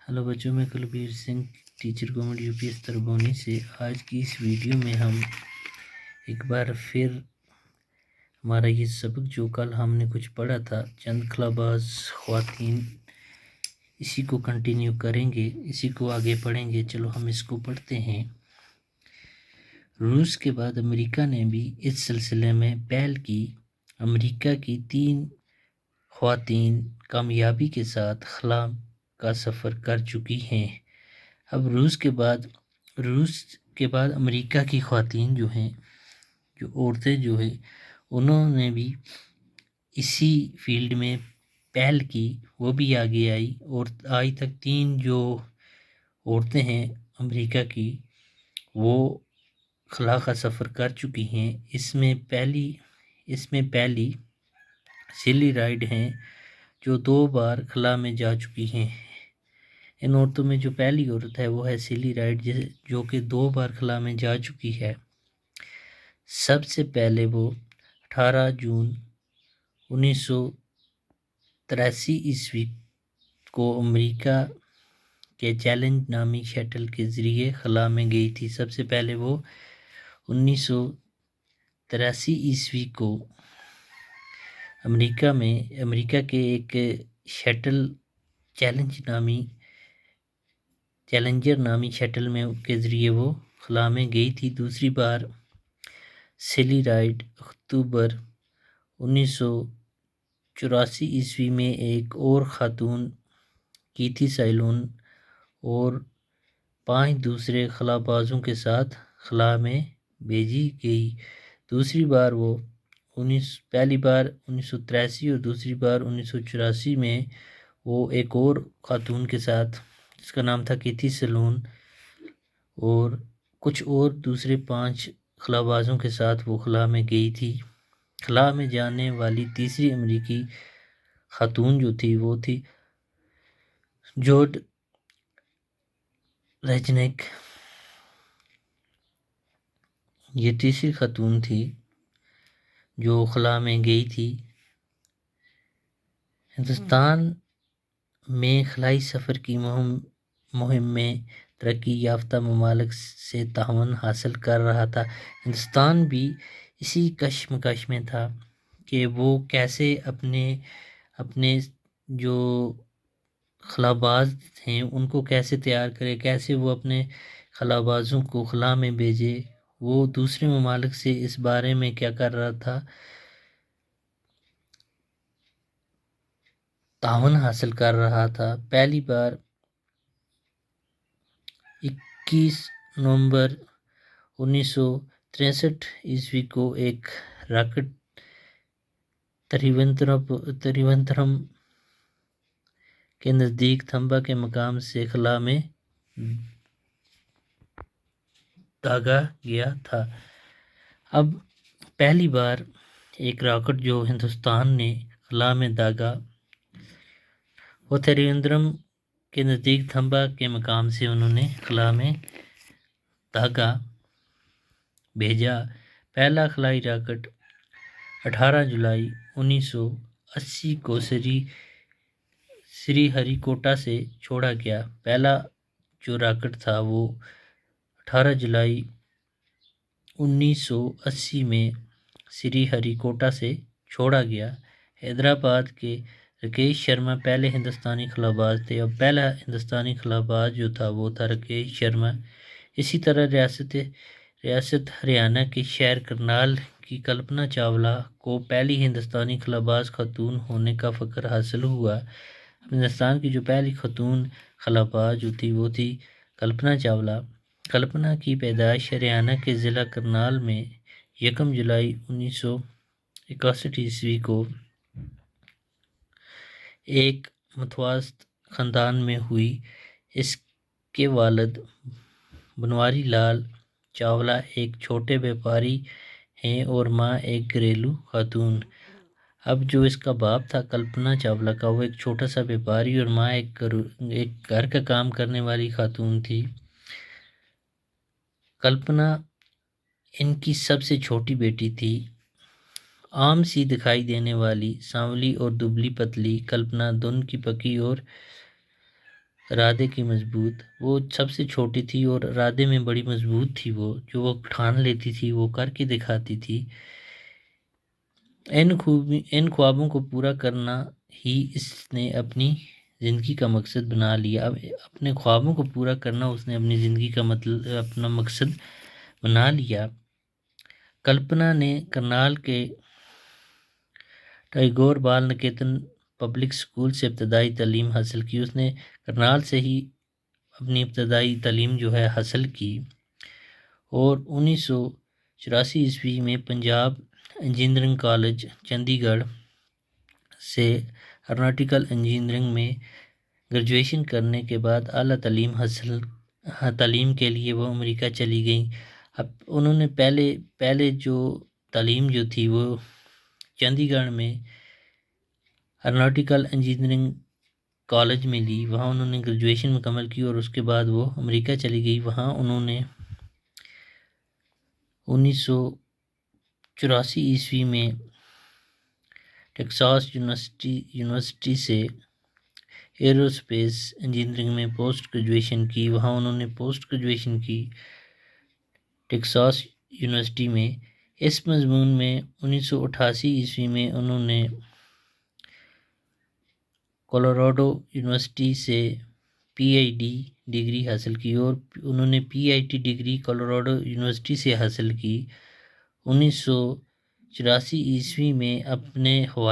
Hello बच्चों, मैं Kulbir Singh teacher government UPS Tarboni से आज की इस वीडियो में हम एक बार फिर हमारा ये सबक जो कल हमने कुछ पढ़ा था चंद खलाबाज ख्वातीन, इसी को कंटिन्यू करेंगे, इसी को आगे पढ़ेंगे। चलो हम इसको पढ़ते हैं। रूस के बाद अमेरिका ने भी इस सिलसिले में पहल की। अमेरिका की 3 ख्वातीन कामयाबी के साथ खला का सफ़र कर चुकी हैं। अब रूस के बाद अमेरिका की ख़वातीन जो हैं, जो औरतें जो है, उन्होंने भी इसी फील्ड में पहल की, वो भी आगे आई और आज तक 3 जो औरतें हैं अमेरिका की, वो खला का सफ़र कर चुकी हैं। इसमें पहली सिली राइड हैं जो 2 बार खला में जा चुकी हैं। इन औरतों में जो पहली औरत है वो है सिली राइड, जो कि 2 बार खला में जा चुकी है। सबसे पहले वो 18 जून 1983 ईस्वी को अमेरिका के चैलेंज नामी शटल के ज़रिए खला में गई थी। सबसे पहले वो 1983 ईस्वी को अमेरिका के एक शटल चैलेंजर नामी शटल में के ज़रिए वो खला में गई थी। दूसरी बार सिली राइड अक्टूबर 1984 ईस्वी में एक और ख़ातून कीथी सैलून और 5 दूसरे खलाबाजों के साथ खला में भेजी गई। दूसरी बार पहली बार 1983 और दूसरी बार 1984 में वो एक और ख़ातून के साथ, जिसका नाम था कीथी सैलून, और कुछ और दूसरे 5 खलाबाजों के साथ वो खला में गई थी। खला में जाने वाली तीसरी अमेरिकी ख़ातून जो थी वो थी जोड रेजनिक। ये तीसरी ख़ातून थी जो खला में गई थी। हिंदुस्तान में खलाई सफ़र की मुहिम में तरक्की याफ्ता ममालिक से तावन हासिल कर रहा था। हिंदुस्तान भी इसी कशमकश में था कि वो कैसे अपने जो खलाबाज हैं उनको कैसे तैयार करे, कैसे वो अपने खलाबाजों को खला में भेजे। वो दूसरे ममालिक से इस बारे में क्या कर रहा था, तावन हासिल कर रहा था। पहली बार 21 नवंबर 1963 ईस्वी को एक रॉकेट त्रिवेंद्रम के नज़दीक थंबा के मकाम से खला में दागा गया था। अब पहली बार एक रॉकेट जो हिंदुस्तान ने खला में दागा, वो त्रिवेंद्रम के नज़दीक थंबा के मकाम से उन्होंने खला में धागा भेजा। पहला खलाई रॉकेट 18 जुलाई 1980 को श्रीहरिकोटा से छोड़ा गया। पहला जो रॉकेट था वो 18 जुलाई 1980 में श्रीहरिकोटा से छोड़ा गया। हैदराबाद के राकेश शर्मा पहले हिंदुस्तानी खलाबाज थे। और पहला हिंदुस्तानी खलाबाज जो था वो था राकेश शर्मा। इसी तरह रियासत हरियाणा के शहर करनाल की कल्पना चावला को पहली हिंदुस्तानी खलाबाज खातून होने का फ़ख्र हासिल हुआ। हिंदुस्तान की जो पहली खातून खलाबाज जो थी वो थी कल्पना चावला। कल्पना की पैदाइश हरियाणा के ज़िला करनाल में 1 जुलाई 1961 ईस्वी को एक मतवास्त ख़ानदान में हुई। इसके वालिद बनवारी लाल चावला एक छोटे व्यापारी हैं और माँ एक घरेलू खातून। अब जो इसका बाप था कल्पना चावला का, वो एक छोटा सा व्यापारी और माँ एक घर का काम करने वाली खातून थी। कल्पना इनकी सबसे छोटी बेटी थी। आम सी दिखाई देने वाली सांवली और दुबली पतली कल्पना धुन की पकी और ارادے کی مضبوط، وہ سب سے چھوٹی تھی اور ارادے میں بڑی مضبوط تھی، وہ جو وہ ٹھان لیتی تھی وہ کر کے دکھاتی تھی۔ ان خوابوں کو پورا کرنا ہی اس نے اپنی زندگی کا مقصد بنا لیا۔ اب اپنے خوابوں کو پورا کرنا اس نے اپنی زندگی کا اپنا مقصد بنا لیا۔ کلپنا نے کرنال کے ٹیگور بال نکیتن پبلک اسکول سے ابتدائی تعلیم حاصل کی۔ اس نے کرنال سے ہی اپنی ابتدائی تعلیم جو ہے حاصل کی، اور 1984 میں پنجاب انجینئرنگ کالج چندی گڑھ سے ایروناٹیکل انجینئرنگ میں گریجویشن کرنے کے بعد اعلیٰ تعلیم کے لیے وہ امریکہ چلی گئیں۔ اب انہوں نے پہلے جو تعلیم جو تھی وہ چندی گڑھ میں ایروناٹیکل انجینئرنگ کالج میں لی، وہاں انہوں نے گریجویشن مکمل کی، اور اس کے بعد وہ امریکہ چلی گئی۔ وہاں انہوں نے 1984 میں ٹیکساس یونیورسٹی سے ایروسپیس انجینئرنگ میں پوسٹ گریجویشن کی۔ وہاں انہوں نے پوسٹ گریجویشن کی ٹیکساس یونیورسٹی میں۔ اس مضمون میں 1988 میں انہوں نے کولوراڈو یونیورسٹی سے PhD ڈگری حاصل کی، اور انہوں نے PhD ڈگری کولوراڈو یونیورسٹی سے حاصل کی۔ 1984 میں اپنے